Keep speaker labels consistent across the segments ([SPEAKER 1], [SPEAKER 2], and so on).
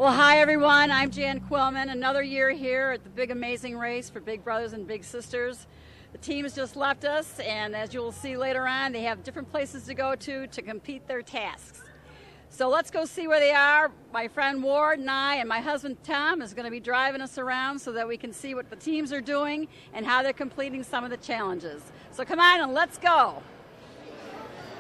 [SPEAKER 1] Well, hi everyone, I'm Jan Quillman. Another year here at the big amazing race for Big Brothers and Big Sisters. The teams just left us, and as you'll see later on, they have different places to go to complete their tasks. So let's go see where they are. My friend Ward and I and my husband Tom is going to be driving us around so that we can see what the teams are doing and how they're completing some of the challenges. So come on and let's go.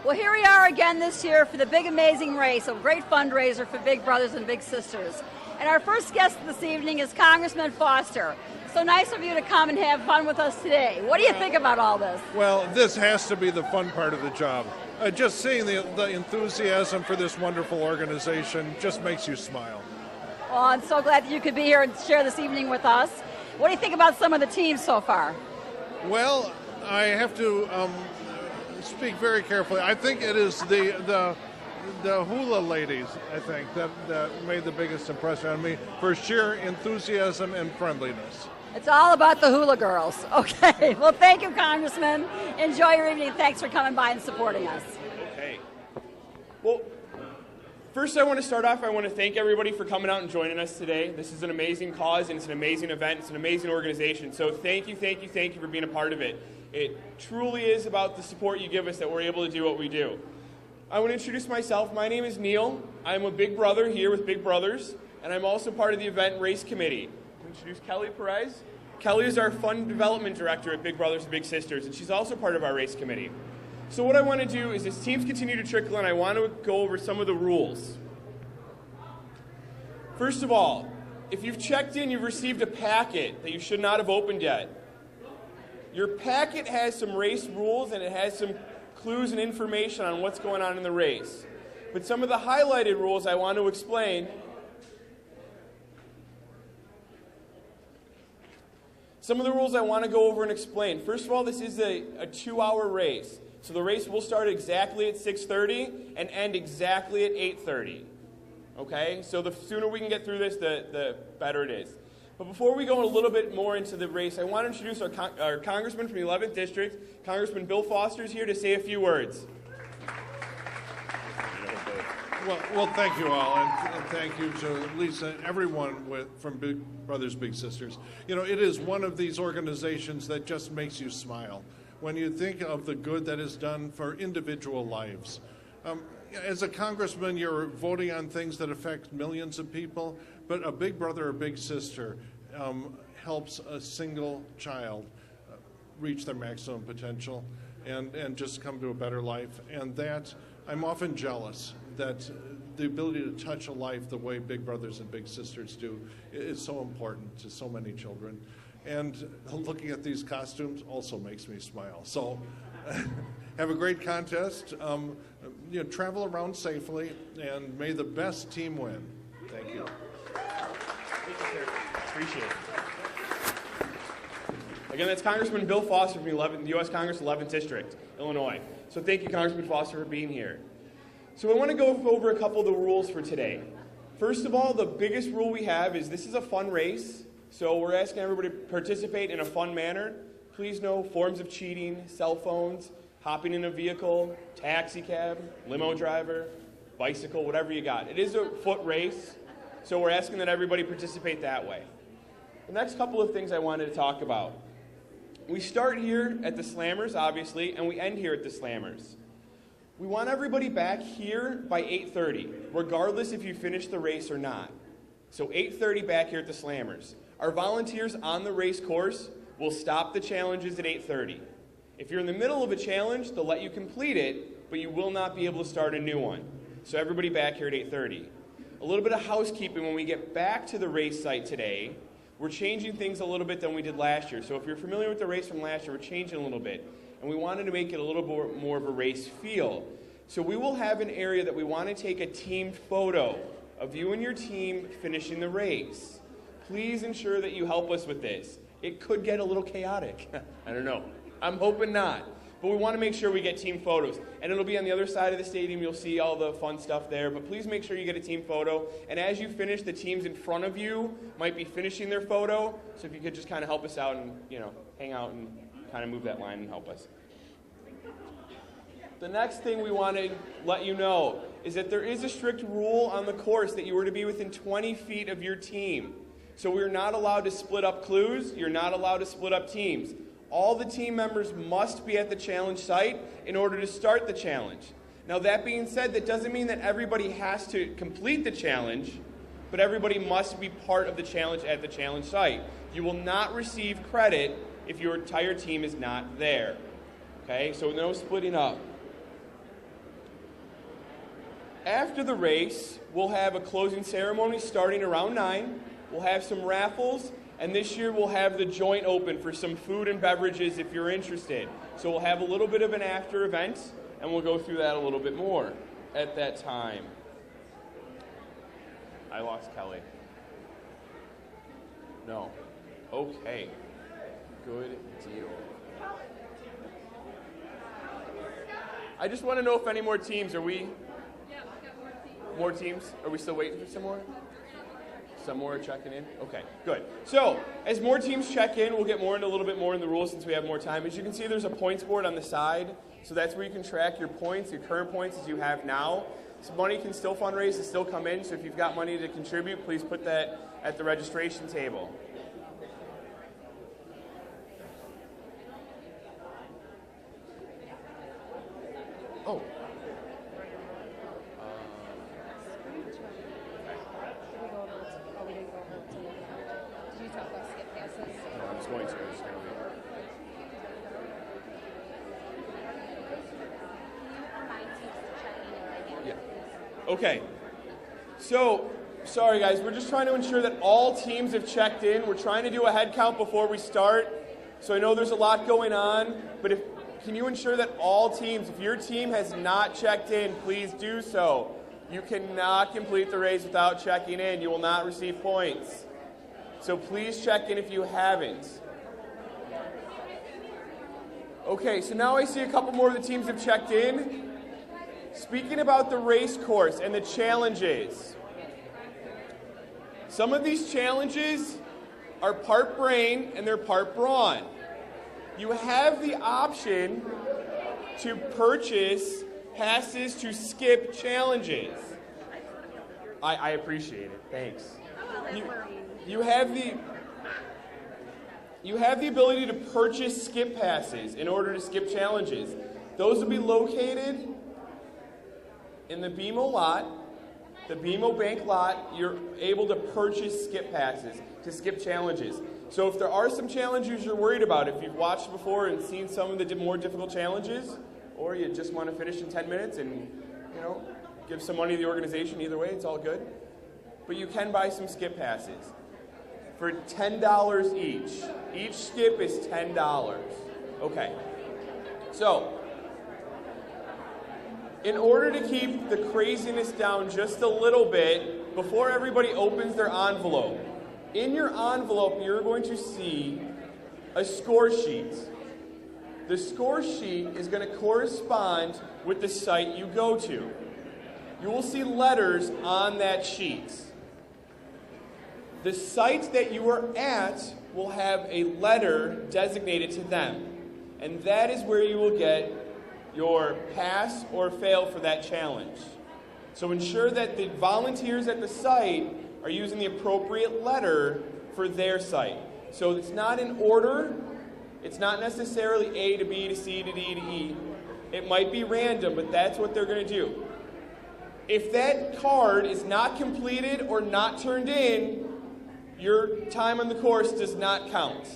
[SPEAKER 1] Well, here we are again this year for the big amazing race, a great fundraiser for Big Brothers and Big Sisters. And our first guest this evening is Congressman Foster. So nice of you to come and have fun with us today. What do you think about all this?
[SPEAKER 2] Well, this has to be the fun part of the job. Just seeing the enthusiasm for this wonderful organization just makes you smile.
[SPEAKER 1] Well, I'm so glad that you could be here and share this evening with us. What do you think about some of the teams so far?
[SPEAKER 2] Well, I have to speak very carefully. I think it is the hula ladies, I think, that made the biggest impression on me for sheer enthusiasm and friendliness.
[SPEAKER 1] It's all about the hula girls. Okay. Well, thank you, Congressman. Enjoy your evening. Thanks for coming by and supporting us.
[SPEAKER 3] Okay. Well, first I want to start off, I want to thank everybody for coming out and joining us today. This is an amazing cause, and it's an amazing event. It's an amazing organization. So thank you for being a part of it. It truly is about the support you give us that we're able to do what we do. I want to introduce myself. My name is Neil. I'm a Big Brother here with Big Brothers, and I'm also part of the event race committee. I introduce Kelly Perez. Kelly is our Fund Development Director at Big Brothers and Big Sisters, and she's also part of our race committee. So what I want to do is, as teams continue to trickle in, I want to go over some of the rules. First of all, if you've checked in, you've received a packet that you should not have opened yet. Your packet has some race rules, and it has some clues and information on what's going on in the race. But some of the highlighted rules I want to explain. Some of the rules I want to go over and explain. First of all, this is a 2-hour race. So the race will start exactly at 6:30 and end exactly at 8:30. Okay? So the sooner we can get through this, the better it is. But before we go a little bit more into the race, I want to introduce our Congressman from the 11th District. Congressman Bill Foster is here to say a few words.
[SPEAKER 2] Well, thank you all, and thank you to Lisa and everyone from Big Brothers Big Sisters. You know, it is one of these organizations that just makes you smile when you think of the good that is done for individual lives. As a congressman, you're voting on things that affect millions of people, but a big brother or big sister helps a single child reach their maximum potential and just come to a better life. And that, I'm often jealous that the ability to touch a life the way Big Brothers and Big Sisters do is so important to so many children. And looking at these costumes also makes me smile. So have a great contest. Travel around safely, and may the best team win. Thank you.
[SPEAKER 3] Thank you, sir. Appreciate it. Again, that's Congressman Bill Foster from the U.S. Congress 11th District, Illinois. So thank you, Congressman Foster, for being here. So I want to go over a couple of the rules for today. First of all, the biggest rule we have is this is a fun race, so we're asking everybody to participate in a fun manner. Please know forms of cheating, cell phones, hopping in a vehicle, taxi cab, limo driver, bicycle, whatever you got. It is a foot race, so we're asking that everybody participate that way. The next couple of things I wanted to talk about. We start here at the Slammers, obviously, and we end here at the Slammers. We want everybody back here by 8:30, regardless if you finish the race or not. So 8:30 back here at the Slammers. Our volunteers on the race course will stop the challenges at 8:30. If you're in the middle of a challenge, they'll let you complete it, but you will not be able to start a new one. So everybody back here at 8:30. A little bit of housekeeping when we get back to the race site today. We're changing things a little bit than we did last year. So if you're familiar with the race from last year, we're changing a little bit. And we wanted to make it a little more of a race feel. So we will have an area that we want to take a team photo of you and your team finishing the race. Please ensure that you help us with this. It could get a little chaotic. I don't know. I'm hoping not. But we want to make sure we get team photos. And it'll be on the other side of the stadium. You'll see all the fun stuff there. But please make sure you get a team photo. And as you finish, the teams in front of you might be finishing their photo. So if you could just kind of help us out and, hang out and kind of move that line and help us. The next thing we want to let you know is that there is a strict rule on the course that you were to be within 20 feet of your team. So we're not allowed to split up clues. You're not allowed to split up teams. All the team members must be at the challenge site in order to start the challenge. Now that being said, that doesn't mean that everybody has to complete the challenge, but everybody must be part of the challenge at the challenge site. You will not receive credit if your entire team is not there. Okay, so no splitting up. After the race, we'll have a closing ceremony starting around 9. We'll have some raffles, and this year we'll have the joint open for some food and beverages if you're interested. So we'll have a little bit of an after event, and we'll go through that a little bit more at that time. I lost Kelly. No. Okay. Good deal. I just want to know if any more teams, are we?
[SPEAKER 1] Yeah, we've got more teams.
[SPEAKER 3] More teams? Are we still waiting for some more? Some more are checking in? Okay, good. So, as more teams check in, we'll get more into a little bit more in the rules since we have more time. As you can see, there's a points board on the side. So that's where you can track your points, your current points as you have now. So money can still fundraise and still come in. So if you've got money to contribute, please put that at the registration table. Oh.
[SPEAKER 1] Did you talk about skip passes?
[SPEAKER 3] No, I'm just going to. Yeah. Okay. So, sorry guys, we're just trying to ensure that all teams have checked in. We're trying to do a head count before we start. So I know there's a lot going on, but can you ensure that all teams, if your team has not checked in, please do so. You cannot complete the race without checking in. You will not receive points. So please check in if you haven't. Okay, so now I see a couple more of the teams have checked in. Speaking about the race course and the challenges, some of these challenges are part brain and they're part brawn. You have the option to purchase passes to skip challenges. I appreciate it. Thanks. You have the ability to purchase skip passes in order to skip challenges. Those will be located in the BMO lot, the BMO bank lot. You're able to purchase skip passes to skip challenges. So if there are some challenges you're worried about, if you've watched before and seen some of the more difficult challenges, or you just want to finish in 10 minutes and, give some money to the organization, either way, it's all good. But you can buy some skip passes for $10 each. Each skip is $10. Okay. So, in order to keep the craziness down just a little bit, before everybody opens their envelope, in your envelope you're going to see a score sheet. The score sheet is going to correspond with the site you go to. You will see letters on that sheet. The site that you are at will have a letter designated to them, and that is where you will get your pass or fail for that challenge. So ensure that the volunteers at the site are using the appropriate letter for their site. So it's not in order. It's not necessarily A to B to C to D to E. It might be random, but that's what they're going to do. If that card is not completed or not turned in, your time on the course does not count.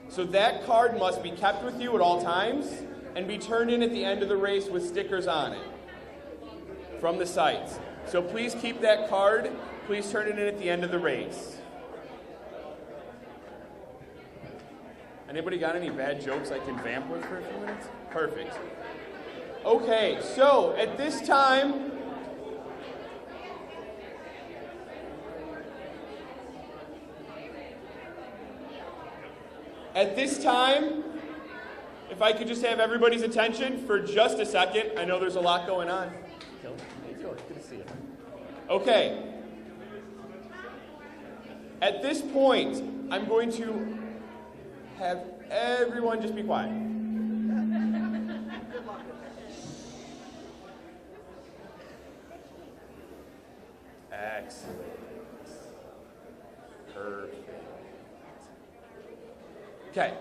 [SPEAKER 3] So that card must be kept with you at all times and be turned in at the end of the race with stickers on it from the sites. So please keep that card. Please turn it in at the end of the race. Anybody got any bad jokes I can vamp with for a few minutes? Perfect. Okay, so at this time, if I could just have everybody's attention for just a second. I know there's a lot going on. Good to see you. Okay. At this point, I'm going to have everyone just be quiet. Excellent. Perfect. Okay.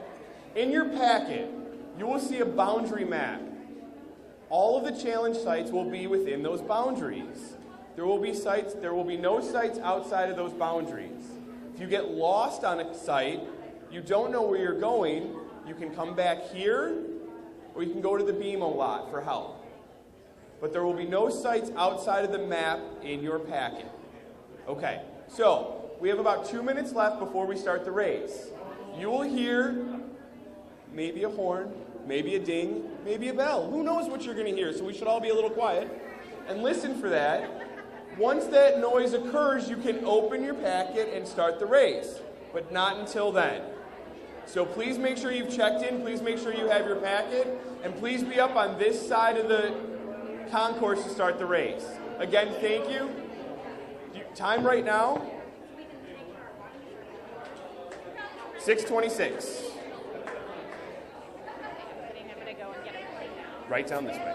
[SPEAKER 3] In your packet, you will see a boundary map. All of the challenge sites will be within those boundaries. There will be no sites outside of those boundaries. If you get lost on a site, you don't know where you're going, you can come back here, or you can go to the BMO lot for help. But there will be no sites outside of the map in your packet. Okay, so we have about 2 minutes left before we start the race. You will hear maybe a horn, maybe a ding, maybe a bell. Who knows what you're going to hear, so we should all be a little quiet and listen for that. Once that noise occurs, you can open your packet and start the race, but not until then. So please make sure you've checked in, please make sure you have your packet, and please be up on this side of the concourse to start the race. Again, thank you. Time right now, 6:26. Right down this way.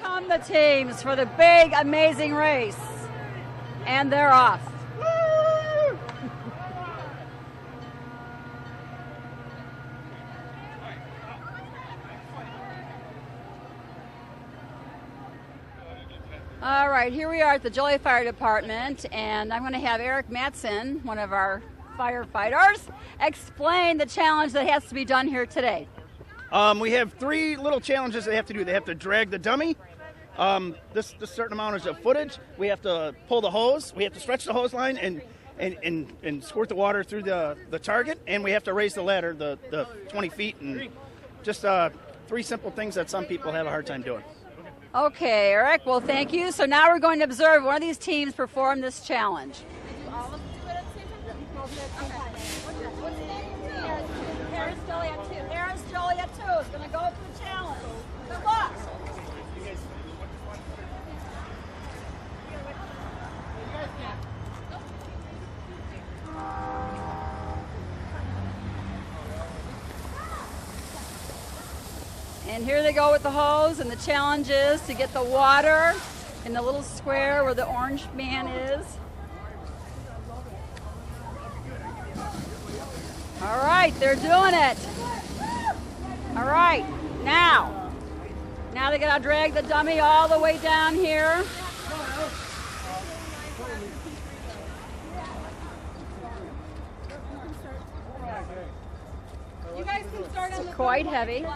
[SPEAKER 1] Come the teams for the big, amazing race. And they're off. Woo! All right, here we are at the Joliet Fire Department, and I'm going to have Eric Matson, one of our firefighters, explain the challenge that has to be done here today.
[SPEAKER 4] We have 3 little challenges they have to do. They have to drag the dummy. This certain amount of footage. We have to pull the hose. We have to stretch the hose line and squirt the water through the target. And we have to raise the ladder, the 20 feet. And just 3 simple things that some people have a hard time doing.
[SPEAKER 1] Okay, Eric, well, thank you. So now we're going to observe one of these teams perform this challenge. Harris Joliet 2 is going to go for the challenge. Good luck. And here they go with the hose, and the challenge is to get the water in the little square where the orange man is. All right, they're doing it. All right, now they gotta drag the dummy all the way down here.
[SPEAKER 5] You guys can start on the
[SPEAKER 1] Quite heavy.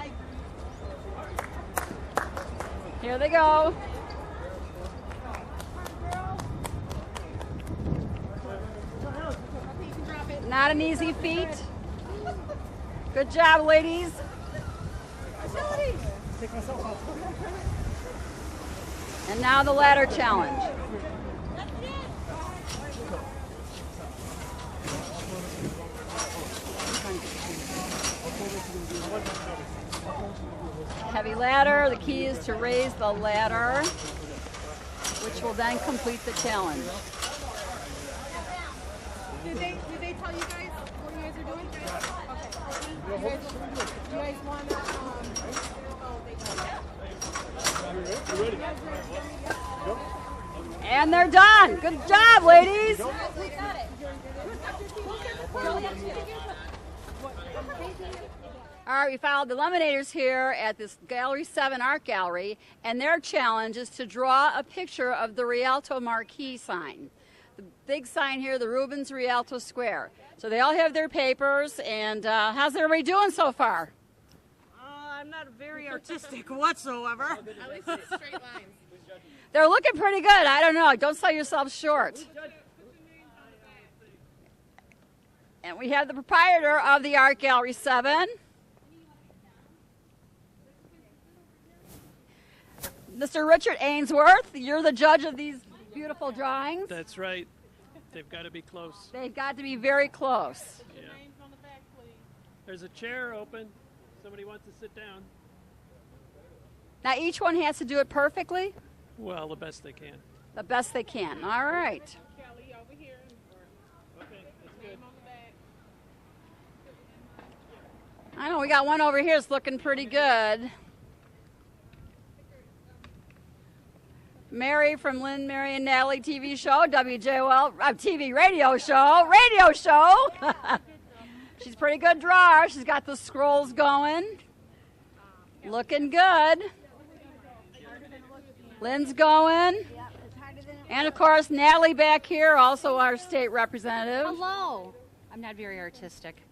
[SPEAKER 1] Here they go. Not an easy feat. Good job, ladies. And now the ladder challenge. Heavy ladder. The key is to raise the ladder, which will then complete the challenge.
[SPEAKER 5] Did they tell you guys what you guys are doing? Okay. You guys want to,
[SPEAKER 1] And they're done. Good job, ladies.
[SPEAKER 5] we got it.
[SPEAKER 1] All right, we followed the Eliminators here at this Gallery 7 Art Gallery, and their challenge is to draw a picture of the Rialto Marquee sign. The big sign here, the Rubens Rialto Square. So they all have their papers, and how's everybody doing so far?
[SPEAKER 6] I'm not very artistic whatsoever.
[SPEAKER 5] At least it's straight lines.
[SPEAKER 1] They're looking pretty good. I don't know. Don't sell yourself short. And we have the proprietor of the Art Gallery 7. Mr. Richard Ainsworth, you're the judge of these beautiful drawings.
[SPEAKER 7] That's right. They've got to be close.
[SPEAKER 1] They've got to be very close.
[SPEAKER 7] Yeah. There's a chair open. Somebody wants to sit down.
[SPEAKER 1] Now each one has to do it perfectly?
[SPEAKER 7] Well, the best they can.
[SPEAKER 1] The best they can. All right.
[SPEAKER 5] Kelly over here.
[SPEAKER 7] Okay, that's good.
[SPEAKER 5] On the back.
[SPEAKER 1] I know we got one over here that's looking pretty good. Mary from Lynn, Mary, and Natalie TV show, WJOL, TV radio show. She's a pretty good drawer. She's got the scrolls going. Looking good. Lynn's going. And, of course, Natalie back here, also our state representative.
[SPEAKER 8] Hello. I'm not very artistic.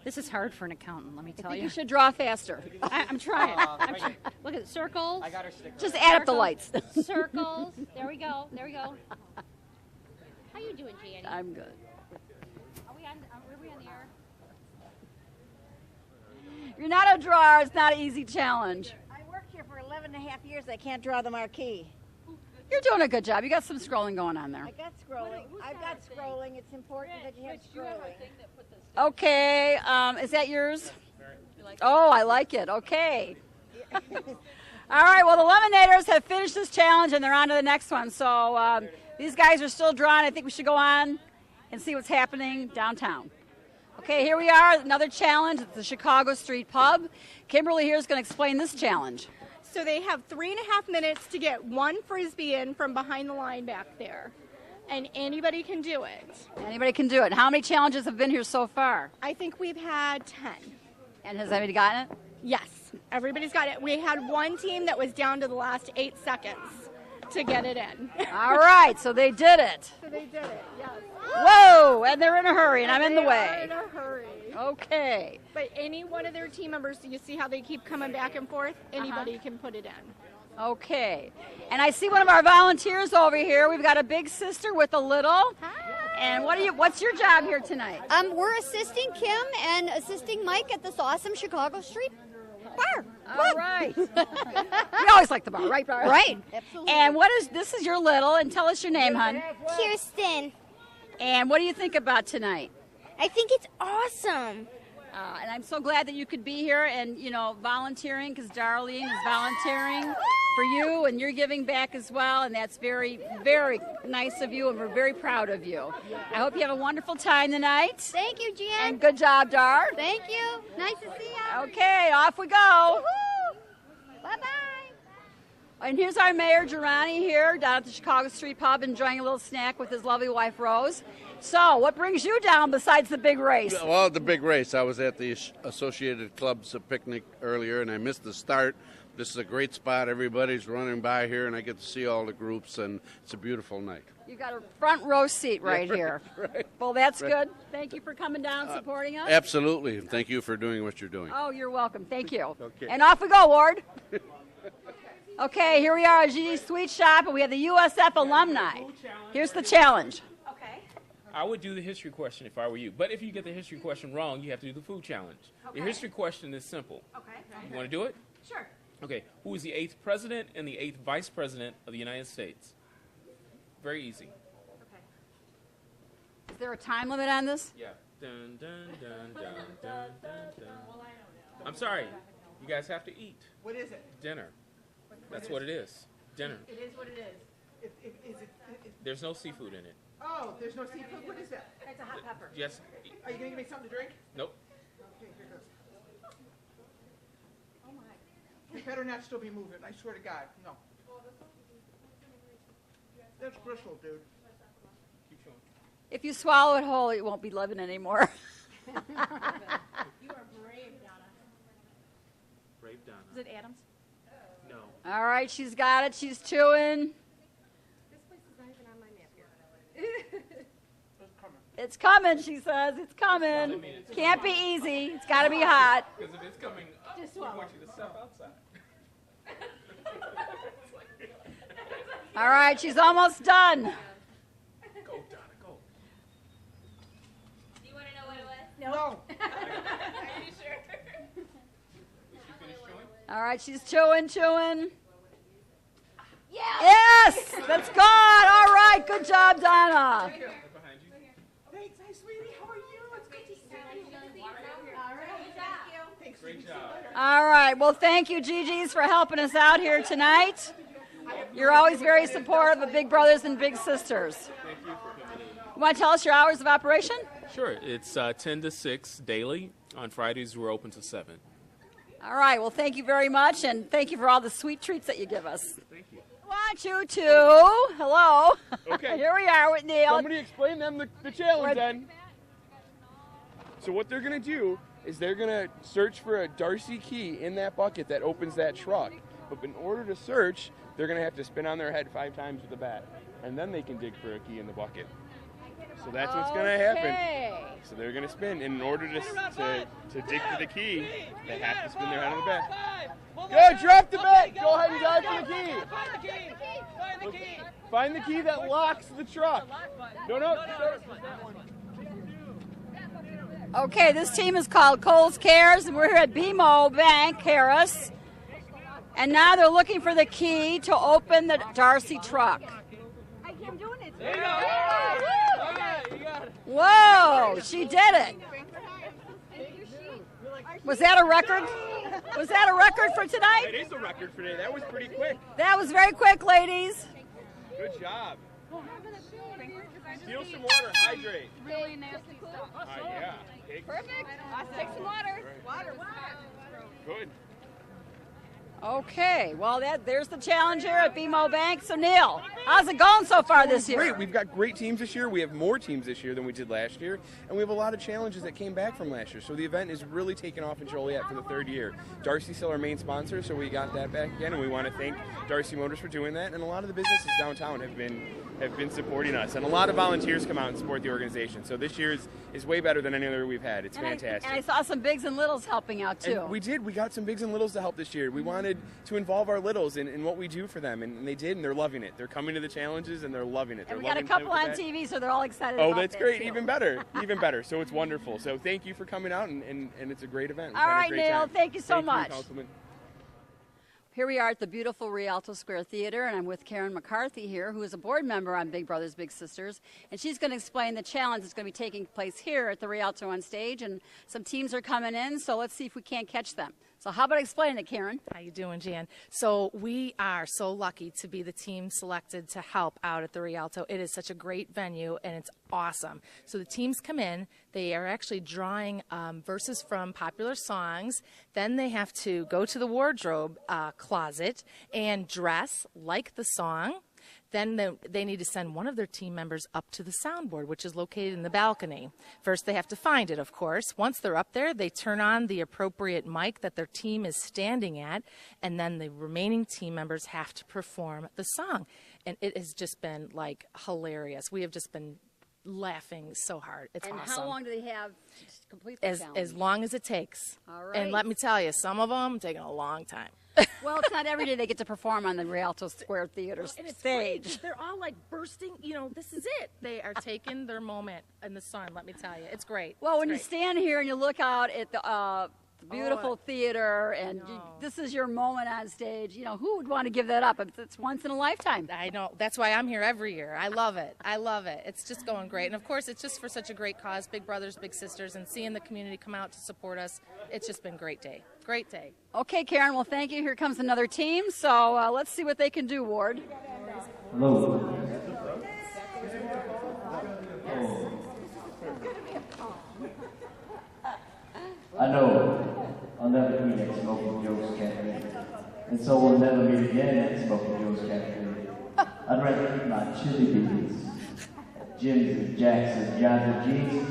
[SPEAKER 8] This is hard for an accountant, let me tell
[SPEAKER 1] I think
[SPEAKER 8] you.
[SPEAKER 1] you should draw faster.
[SPEAKER 8] I'm trying. Look at the circles.
[SPEAKER 9] I got her sticker.
[SPEAKER 1] Just add up the lights.
[SPEAKER 8] Circles. There we go. There we go. How you doing, Gianni?
[SPEAKER 1] I'm good.
[SPEAKER 8] Are we on the air?
[SPEAKER 1] If you're not a drawer, it's not an easy challenge.
[SPEAKER 10] I worked here for 11 and a half years. I can't draw the marquee.
[SPEAKER 1] You're doing a good job. You got some scrolling going on there.
[SPEAKER 10] I got scrolling. I've got scrolling. It's important that you have scrolling.
[SPEAKER 1] Okay, is that yours? Oh, I like it. Okay. All right, well, the Lemonaders have finished this challenge, and they're on to the next one. So these guys are still drawing. I think we should go on and see what's happening downtown. Okay, here we are, another challenge at the Chicago Street Pub. Kimberly here is going to explain this challenge.
[SPEAKER 5] So they have 3.5 minutes to get one Frisbee in from behind the line back there. And anybody can do it.
[SPEAKER 1] Anybody can do it. How many challenges have been here so far?
[SPEAKER 5] I think we've had 10.
[SPEAKER 1] And has anybody gotten it?
[SPEAKER 5] Yes, everybody's got it. We had one team that was down to the last 8 seconds to get it in.
[SPEAKER 1] All right, so they did it.
[SPEAKER 5] So they did it, yes.
[SPEAKER 1] Whoa, and they're in a hurry, and I'm in the
[SPEAKER 5] They
[SPEAKER 1] way.
[SPEAKER 5] are in a hurry.
[SPEAKER 1] Okay.
[SPEAKER 5] But any one of their team members, you see how they keep coming back and forth? Anybody can put it in.
[SPEAKER 1] Okay. And I see one of our volunteers over here. We've got a big sister with a little.
[SPEAKER 5] Hi.
[SPEAKER 1] And what's your job here tonight?
[SPEAKER 11] We're assisting Kim and assisting Mike at this awesome Chicago Street bar.
[SPEAKER 1] All right. We always like the bar, right? Bar?
[SPEAKER 11] Right. Absolutely.
[SPEAKER 1] And this is your little, and tell us your name, hon.
[SPEAKER 11] Kirsten.
[SPEAKER 1] And what do you think about tonight?
[SPEAKER 11] I think it's awesome.
[SPEAKER 1] And I'm so glad that you could be here and, volunteering, because Darlene is volunteering for you, and you're giving back as well, and that's very, very nice of you, and we're very proud of you. I hope you have a wonderful time tonight.
[SPEAKER 11] Thank you, Jan.
[SPEAKER 1] And good job, Dar.
[SPEAKER 11] Thank you. Nice to see you.
[SPEAKER 1] Okay, off we go.
[SPEAKER 11] Bye-bye.
[SPEAKER 1] And here's our Mayor, Girani, here down at the Chicago Street Pub, enjoying a little snack with his lovely wife, Rose. So, what brings you down besides the big race?
[SPEAKER 12] Well, the big race. I was at the Associated Club's picnic earlier, and I missed the start. This is a great spot. Everybody's running by here, and I get to see all the groups, and it's a beautiful night.
[SPEAKER 1] You've got a front row seat right here.
[SPEAKER 12] Right.
[SPEAKER 1] Well, that's good. Thank you for coming down, supporting us.
[SPEAKER 12] Absolutely. Thank you for doing what you're doing.
[SPEAKER 1] Oh, you're welcome. Thank you.
[SPEAKER 12] Okay.
[SPEAKER 1] And off we go, Ward. Okay, here we are at GD Sweet Shop, and we have the USF alumni. Here's the challenge.
[SPEAKER 9] I would do the history question if I were you. But if you get the history question wrong, you have to do the food challenge.
[SPEAKER 5] Okay.
[SPEAKER 9] The history question is simple.
[SPEAKER 5] Okay.
[SPEAKER 9] You want to do it?
[SPEAKER 5] Sure.
[SPEAKER 9] Okay. Who is the 8th president and the 8th vice president of the United States? Very easy.
[SPEAKER 1] Is there a time limit on this?
[SPEAKER 9] Yeah. Dun, dun, dun, dun, dun, dun, dun. I'm sorry. You guys have to eat.
[SPEAKER 4] What is it?
[SPEAKER 9] Dinner. That's what it is. Dinner.
[SPEAKER 4] It is what it is.
[SPEAKER 9] There's no seafood in it.
[SPEAKER 4] Oh, there's no seafood? What is that?
[SPEAKER 5] It's a hot pepper.
[SPEAKER 9] Yes.
[SPEAKER 4] Are you going to give me something to drink?
[SPEAKER 9] Nope.
[SPEAKER 4] Okay, here goes. Oh, my. You better not still be moving. I swear to God. No. That's bristle, dude.
[SPEAKER 9] Keep showing.
[SPEAKER 1] If you swallow it whole, it won't be living anymore.
[SPEAKER 5] You are brave, Donna.
[SPEAKER 9] Brave Donna.
[SPEAKER 5] Is it Adams?
[SPEAKER 9] No.
[SPEAKER 1] All right, she's got it. She's chewing.
[SPEAKER 5] This place is not even on my map here.
[SPEAKER 1] It's coming, she says. It's coming. Can't be easy. It's got to be hot.
[SPEAKER 9] Because if it's coming up, we want you to step outside.
[SPEAKER 1] All right, she's almost done.
[SPEAKER 9] Go, Donna, go.
[SPEAKER 11] Do you want to know what it was?
[SPEAKER 4] No.
[SPEAKER 11] Are you sure?
[SPEAKER 9] Did you finish chewing?
[SPEAKER 1] All right, she's chewing.
[SPEAKER 11] Yeah.
[SPEAKER 1] Yes, that's good. All right, good job, Donna.
[SPEAKER 9] Right behind you.
[SPEAKER 4] Thanks. Hi, sweetie. How are you? It's good to see you. Thanks.
[SPEAKER 9] Great job.
[SPEAKER 1] All right, well, thank you, Gigi's, for helping us out here tonight. You're always very supportive of Big Brothers and Big Sisters.
[SPEAKER 9] Thank you for coming in.
[SPEAKER 1] You want to tell us your hours of operation?
[SPEAKER 9] Sure. It's 10 to 6 daily. On Fridays, we're open to 7.
[SPEAKER 1] All right, well, thank you very much, and thank you for all the sweet treats that you give us.
[SPEAKER 9] Thank you.
[SPEAKER 1] want you to. Hello.
[SPEAKER 3] Okay.
[SPEAKER 1] Here we are with Neil.
[SPEAKER 3] Somebody explain them the challenge then. So what they're going to do is they're going to search for a Darcy key in that bucket that opens that truck. But in order to search, they're going to have to spin on their head 5 times with a bat. And then they can dig for a key in the bucket. So that's what's going to happen. So they're going to spin. And in order to dig for the key, they have to spin their head on the bat. Good, drop the bat. Go ahead and dive for the key.
[SPEAKER 6] Find the key. Find the key.
[SPEAKER 3] Find the key that locks the truck. No.
[SPEAKER 1] Okay, this team is called Coles Cares, and we're here at BMO Bank, Harris. And now they're looking for the key to open the Darcy truck.
[SPEAKER 5] I'm doing it.
[SPEAKER 3] There you go. You got it.
[SPEAKER 1] Whoa, she did it. Was that a record? Was that a record for tonight?
[SPEAKER 3] It is a record for today. That was pretty quick.
[SPEAKER 1] That was very quick, ladies.
[SPEAKER 3] Good job. Steal some water, hydrate.
[SPEAKER 5] Really nasty stuff.
[SPEAKER 3] Yeah.
[SPEAKER 5] Perfect. Take some water. Water.
[SPEAKER 3] Good.
[SPEAKER 1] Okay, well, there's the challenge here at BMO Bank. So, Neil, how's it going so far this year?
[SPEAKER 3] Great. We've got great teams this year. We have more teams this year than we did last year. And we have a lot of challenges that came back from last year. So the event is really taking off in Joliet for the 3rd year. Darcy's still our main sponsor, so we got that back again. And we want to thank Darcy Motors for doing that. And a lot of the businesses downtown have been supporting us. And a lot of volunteers come out and support the organization. So this year is way better than any other we've had. It's fantastic.
[SPEAKER 1] And I saw some bigs and littles helping out, too.
[SPEAKER 3] And we did. We got some bigs and littles to help this year. We wanted to involve our littles in what we do for them, and they did, and they're loving it. They're coming to the challenges, and they're loving it.
[SPEAKER 1] And we got a couple on TV, so they're all excited about it.
[SPEAKER 3] Oh, that's great.
[SPEAKER 1] Too.
[SPEAKER 3] Even better. Even better. So it's wonderful. So thank you for coming out, and it's a great event.
[SPEAKER 1] All right, Neil. Thank you so much.
[SPEAKER 3] Councilman.
[SPEAKER 1] Here we are at the beautiful Rialto Square Theater, and I'm with Karen McCarthy here, who is a board member on Big Brothers Big Sisters, and she's going to explain the challenge that's going to be taking place here at the Rialto on stage, and some teams are coming in, so let's see if we can't catch them. So how about explaining it, Karen?
[SPEAKER 13] How you doing, Jan? So we are so lucky to be the team selected to help out at the Rialto. It is such a great venue, and it's awesome. So the teams come in. They are actually drawing verses from popular songs. Then they have to go to the wardrobe closet and dress like the song. Then they need to send one of their team members up to the soundboard, which is located in the balcony. First, they have to find it, of course. Once they're up there, they turn on the appropriate mic that their team is standing at, and then the remaining team members have to perform the song. And it has just been, like, hilarious. We have just been laughing so hard. It's awesome.
[SPEAKER 1] And how long do they have to complete the challenge?
[SPEAKER 13] As long as it takes.
[SPEAKER 1] All right.
[SPEAKER 13] And let me tell you, some of them taking a long time.
[SPEAKER 1] Well, it's not every day they get to perform on the Rialto Square Theater stage.
[SPEAKER 13] Great. They're all like bursting, this is it. They are taking their moment in the sun, let me tell you. It's great.
[SPEAKER 1] Well, when you stand here and you look out at the beautiful theater and this is your moment on stage, who would want to give that up? It's once in a lifetime.
[SPEAKER 13] I know. That's why I'm here every year. I love it. I love it. It's just going great. And, of course, it's just for such a great cause, Big Brothers, Big Sisters, and seeing the community come out to support us. It's just been a great day. Great day.
[SPEAKER 1] Okay, Karen, well, thank you. Here comes another team. So let's see what they can do, Ward.
[SPEAKER 14] Hello. I know I'll never meet at Smoking Joe's Cafe, and so we'll never meet again at Smoking Joe's Cafe. I'd rather eat my chili beans at Jim's and Jack's and John's and G's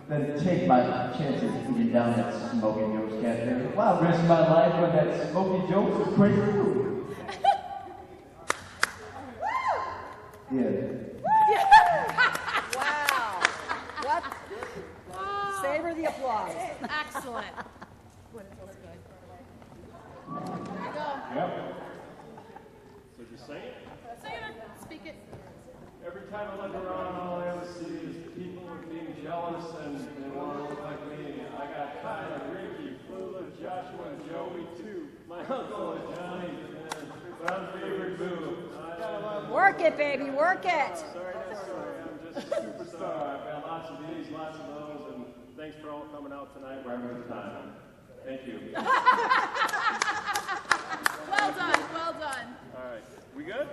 [SPEAKER 14] than take my chances eating down at Smoking Joe's Cafe. Well, I'll risk my life when that Smoking Joe's is great food.
[SPEAKER 1] Wow. What? Savor the applause.
[SPEAKER 13] Excellent.
[SPEAKER 15] Yep. So just say it.
[SPEAKER 13] Say it. Speak it.
[SPEAKER 15] Every time I look around, all I ever see is people being jealous and they want to look like me. I got Tyler, Ricky, Flula, Joshua, and Joey, too. My uncle and Johnny, and my favorite boo.
[SPEAKER 1] Work it, baby, work it.
[SPEAKER 15] Sorry, I'm just a superstar. I've got lots of these, lots of those, and thanks for all coming out tonight. We're having a good time. Thank you.
[SPEAKER 13] Well done, well done.
[SPEAKER 15] All right, we good?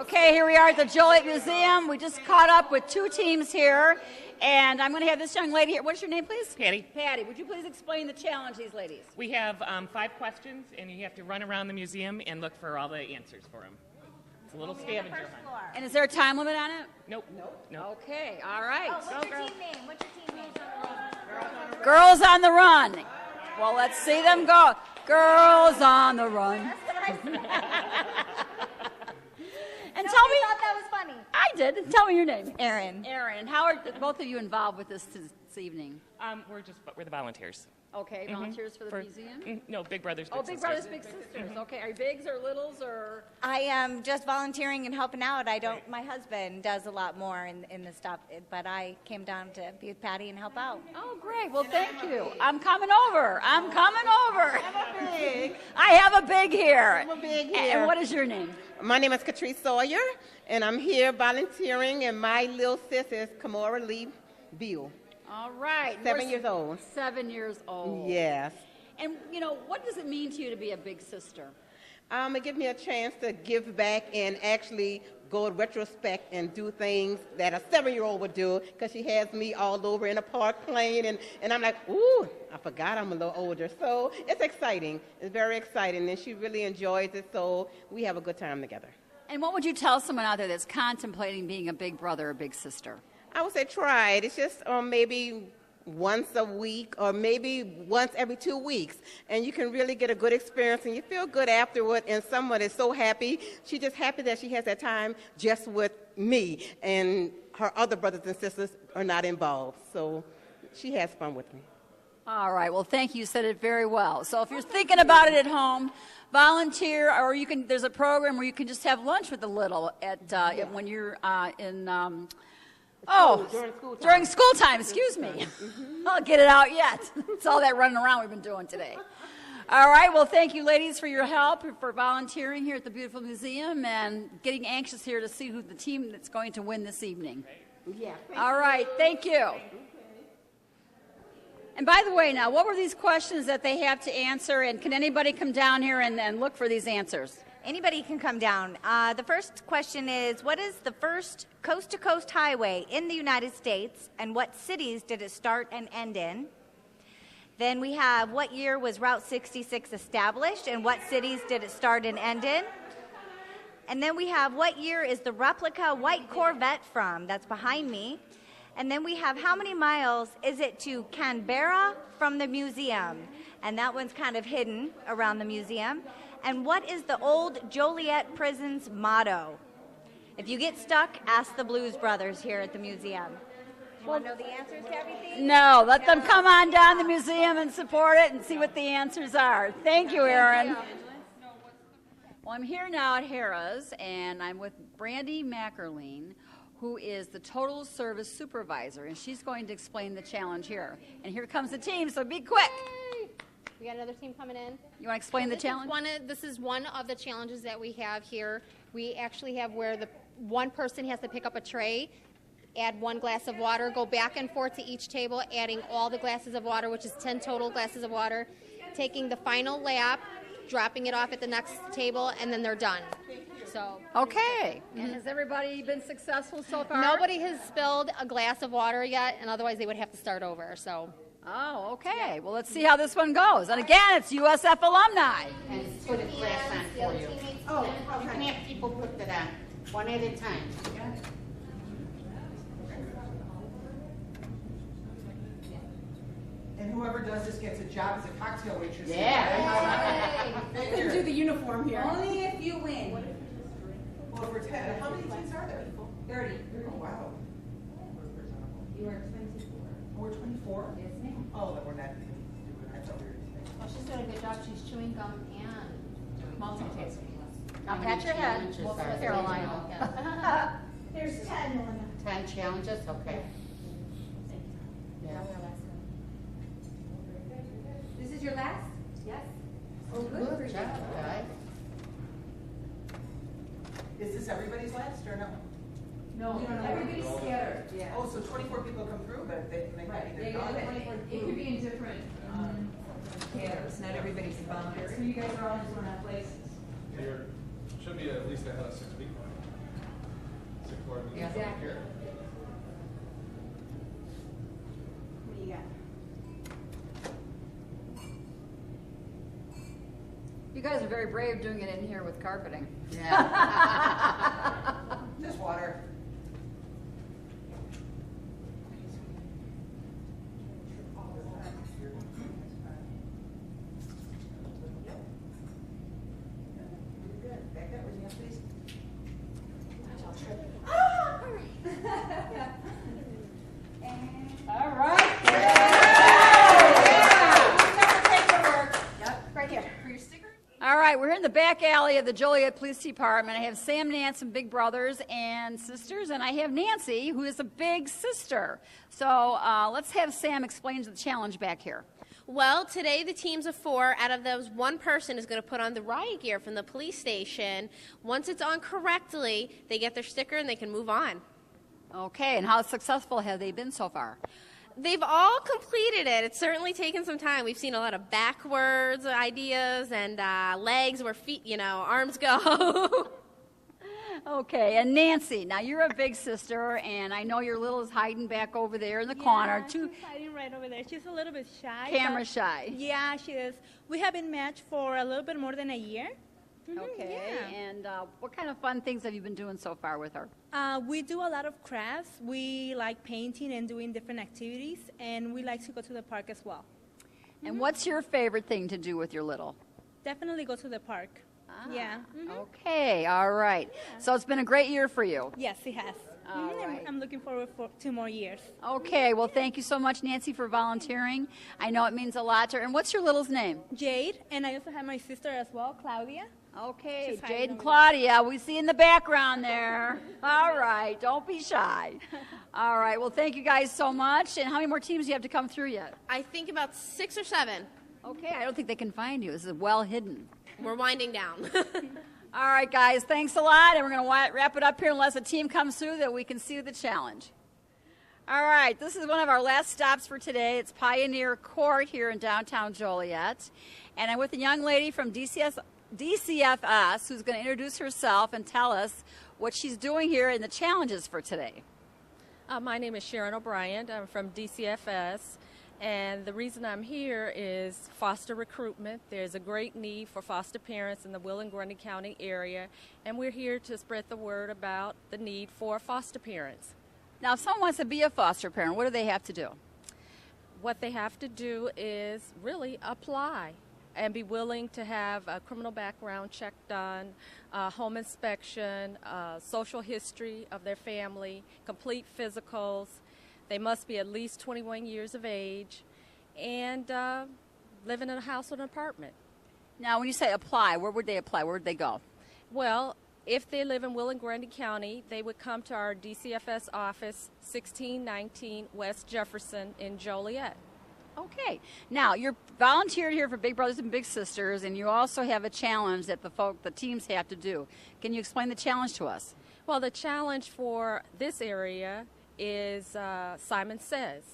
[SPEAKER 1] Okay, here we are at the Joliet Museum. We just caught up with two teams here, and I'm going to have this young lady here. What's your name, please?
[SPEAKER 16] Patty.
[SPEAKER 1] Patty, would you please explain the challenge, these ladies?
[SPEAKER 16] We have 5 questions, and you have to run around the museum and look for all the answers for them. It's a little scavenger hunt.
[SPEAKER 1] And is there a time limit on it?
[SPEAKER 16] Nope. Nope.
[SPEAKER 1] Okay, all right.
[SPEAKER 10] Oh, what's your team name? What's your team name?
[SPEAKER 1] Girls on the run. Well, let's see them go. Girls on the run. And tell me,
[SPEAKER 10] thought that was funny.
[SPEAKER 1] I did. Tell me your name.
[SPEAKER 10] Erin.
[SPEAKER 1] Erin. How are both of you involved with this evening?
[SPEAKER 16] We're the volunteers.
[SPEAKER 1] Okay, volunteers for the museum?
[SPEAKER 16] No, Big Brothers, Big
[SPEAKER 1] Oh, Big
[SPEAKER 16] Sisters.
[SPEAKER 1] Brothers, Big Sisters. Okay, are you bigs or littles or?
[SPEAKER 10] I am just volunteering and helping out. I don't. My husband does a lot more in the stuff, but I came down to be with Patty and help out.
[SPEAKER 1] Oh, great. Well, thank you. I'm coming over. I'm coming over.
[SPEAKER 17] Big.
[SPEAKER 1] I have a big here.
[SPEAKER 17] I'm a big here.
[SPEAKER 1] And what is your name?
[SPEAKER 17] My name is Catrice Sawyer, and I'm here volunteering, and my little sis is Kamora Lee Beal.
[SPEAKER 1] All right.
[SPEAKER 17] 7 years old.
[SPEAKER 1] 7 years old.
[SPEAKER 17] Yes.
[SPEAKER 1] And, you know, what does it mean to you to be a big sister?
[SPEAKER 17] It gives me a chance to give back and actually go in retrospect and do things that a 7-year-old would do, because she has me all over in a park playing, and I'm like, ooh, I forgot I'm a little older. So it's exciting. It's very exciting, and she really enjoys it, so we have a good time together.
[SPEAKER 1] And what would you tell someone out there that's contemplating being a big brother or big sister?
[SPEAKER 17] I would say try it. It's just maybe once a week or maybe once every 2 weeks, and you can really get a good experience and you feel good afterward, and someone is so happy. She's just happy that she has that time just with me, and her other brothers and sisters are not involved, so she has fun with me.
[SPEAKER 1] All right. Well, thank you. You said it very well. So if you're thinking about it at home, volunteer, or you can. There's a program where you can just have lunch with the little at when you're in. During school time, excuse me. I'll get it out yet. It's all that running around we've been doing today. All right, well, thank you, ladies, for your help, for volunteering here at the beautiful museum, and getting anxious here to see who the team that's going to win this evening.
[SPEAKER 17] Yeah.
[SPEAKER 1] All right, thank you. And by the way, now, what were these questions that they have to answer, and can anybody come down here and look for these answers?
[SPEAKER 10] Anybody can come down. The first question is, what is the first coast-to-coast highway in the United States, and what cities did it start and end in? Then we have, what year was Route 66 established, and what cities did it start and end in? And then we have, what year is the replica white Corvette from? That's behind me. And then we have, how many miles is it to Canberra from the museum? And that one's kind of hidden around the museum. And what is the old Joliet prison's motto? If you get stuck, ask the Blues Brothers here at the museum. Do you want to know the answers to everything?
[SPEAKER 1] No, let them come on down to the museum and support it and see what the answers are. Thank you, Erin. Well, I'm here now at Harrah's, and I'm with Brandy Mackerline, who is the Total Service Supervisor, and she's going to explain the challenge here. And here comes the team, so be quick.
[SPEAKER 8] We got another team coming in.
[SPEAKER 1] You want to explain the challenge?
[SPEAKER 8] This is one of the challenges that we have here. We actually have where the one person has to pick up a tray, add 1 glass of water, go back and forth to each table, adding all the glasses of water, which is 10 total glasses of water, taking the final lap, dropping it off at the next table, and then they're done. So
[SPEAKER 1] okay. And has everybody been successful so far?
[SPEAKER 8] Nobody has spilled a glass of water yet, and otherwise they would have to start over. So.
[SPEAKER 1] Oh, okay. Well, let's see how this one goes. And again, it's USF alumni.
[SPEAKER 18] And put a glass on for you. Oh, you can have people put that on, one at a time.
[SPEAKER 19] And whoever does this gets a job as a cocktail waitress.
[SPEAKER 18] Yeah.
[SPEAKER 19] They can do the uniform here.
[SPEAKER 10] Only if you win.
[SPEAKER 19] Well, if we're 10, how many teams are there? 30. Oh, wow.
[SPEAKER 10] You are 24.
[SPEAKER 19] Oh, we're 24?
[SPEAKER 10] Yes, ma'am.
[SPEAKER 19] Oh, then we're not doing it. I thought we were doing
[SPEAKER 8] Well, she's doing a good job. She's chewing gum and multitasking.
[SPEAKER 1] Now pat your head.
[SPEAKER 18] Challenges are there?
[SPEAKER 1] Carolina.
[SPEAKER 10] There's 10, Melinda.
[SPEAKER 18] 10 challenges? Okay. Yeah.
[SPEAKER 10] This is your last? Yes.
[SPEAKER 18] Oh, good job, guys.
[SPEAKER 19] Is this everybody's last or no?
[SPEAKER 10] No, everybody's scattered. Yeah.
[SPEAKER 19] Oh, so 24 people come through, but they might be gone.
[SPEAKER 20] It could be in different pairs. Not everybody's voluntary. So you guys are all just on that places.
[SPEAKER 21] There should be at least a 6 week one. 6 board meetings over here.
[SPEAKER 10] What do you got?
[SPEAKER 1] You guys are very brave doing it in here with carpeting.
[SPEAKER 18] Yeah.
[SPEAKER 19] water. Back that way, yeah, please. All right.
[SPEAKER 5] Right here.
[SPEAKER 1] All right, we're here in the back alley of the Joliet Police Department. I have Sam, Nance, and big brothers and sisters, and I have Nancy, who is a big sister. So let's have Sam explain the challenge back here.
[SPEAKER 2] Well, today the teams of 4. Out of those, one person is going to put on the riot gear from the police station. Once it's on correctly, they get their sticker and they can move on.
[SPEAKER 1] Okay, and how successful have they been so far?
[SPEAKER 2] They've all completed it. It's certainly taken some time. We've seen a lot of backwards ideas and legs where feet, arms go.
[SPEAKER 1] Okay, and Nancy, now you're a big sister, and I know your little is hiding back over there in the corner.
[SPEAKER 22] She's hiding right over there. She's a little bit shy.
[SPEAKER 1] Camera
[SPEAKER 22] but-
[SPEAKER 1] shy.
[SPEAKER 22] Yeah, she is. We have been matched for a little bit more than a year.
[SPEAKER 1] Okay,
[SPEAKER 22] yeah.
[SPEAKER 1] and what kind of fun things have you been doing so far with her?
[SPEAKER 22] We do a lot of crafts. We like painting and doing different activities, and we like to go to the park as well.
[SPEAKER 1] And what's your favorite thing to do with your little?
[SPEAKER 22] Definitely go to the park. Yeah.
[SPEAKER 1] Okay, all right. So it's been a great year for you.
[SPEAKER 22] Yes, it has.
[SPEAKER 1] All right.
[SPEAKER 22] I'm looking forward for 2 more years.
[SPEAKER 1] Okay, well, thank you so much, Nancy, for volunteering. I know it means a lot to her. And what's your little's name?
[SPEAKER 22] Jade, and I also have my sister as well, Claudia.
[SPEAKER 1] Okay,
[SPEAKER 22] She's hiding
[SPEAKER 1] Jade and
[SPEAKER 22] over
[SPEAKER 1] Claudia, we see in the background there. All right, don't be shy. All right, well, thank you guys so much. And how many more teams do you have to come through yet?
[SPEAKER 2] I think about 6 or 7.
[SPEAKER 1] Okay, I don't think they can find you. This is well hidden.
[SPEAKER 2] We're winding down.
[SPEAKER 1] All right, guys, thanks a lot. And we're going to wrap it up here unless a team comes through that we can see the challenge. All right, this is one of our last stops for today. It's Pioneer Court here in downtown Joliet. And I'm with a young lady from DCFS who's going to introduce herself and tell us what she's doing here and the challenges for today.
[SPEAKER 23] My name is Sharon O'Brien. I'm from DCFS. And the reason I'm here is foster recruitment. There's a great need for foster parents in the Will and Grundy County area, and we're here to spread the word about the need for foster parents.
[SPEAKER 1] Now, if someone wants to be a foster parent, what do they have to do?
[SPEAKER 23] What they have to do is really apply and be willing to have a criminal background check done, home inspection, social history of their family, complete physicals. They must be at least 21 years of age and living in a house or an apartment.
[SPEAKER 1] Now, when you say apply, where would they apply? Where would they go?
[SPEAKER 23] Well, if they live in Will and Grundy County, they would come to our DCFS office, 1619 West Jefferson in Joliet.
[SPEAKER 1] Okay. Now, you're volunteered here for Big Brothers and Big Sisters, and you also have a challenge that the teams have to do. Can you explain the challenge to us?
[SPEAKER 23] Well, the challenge for this area is Simon Says.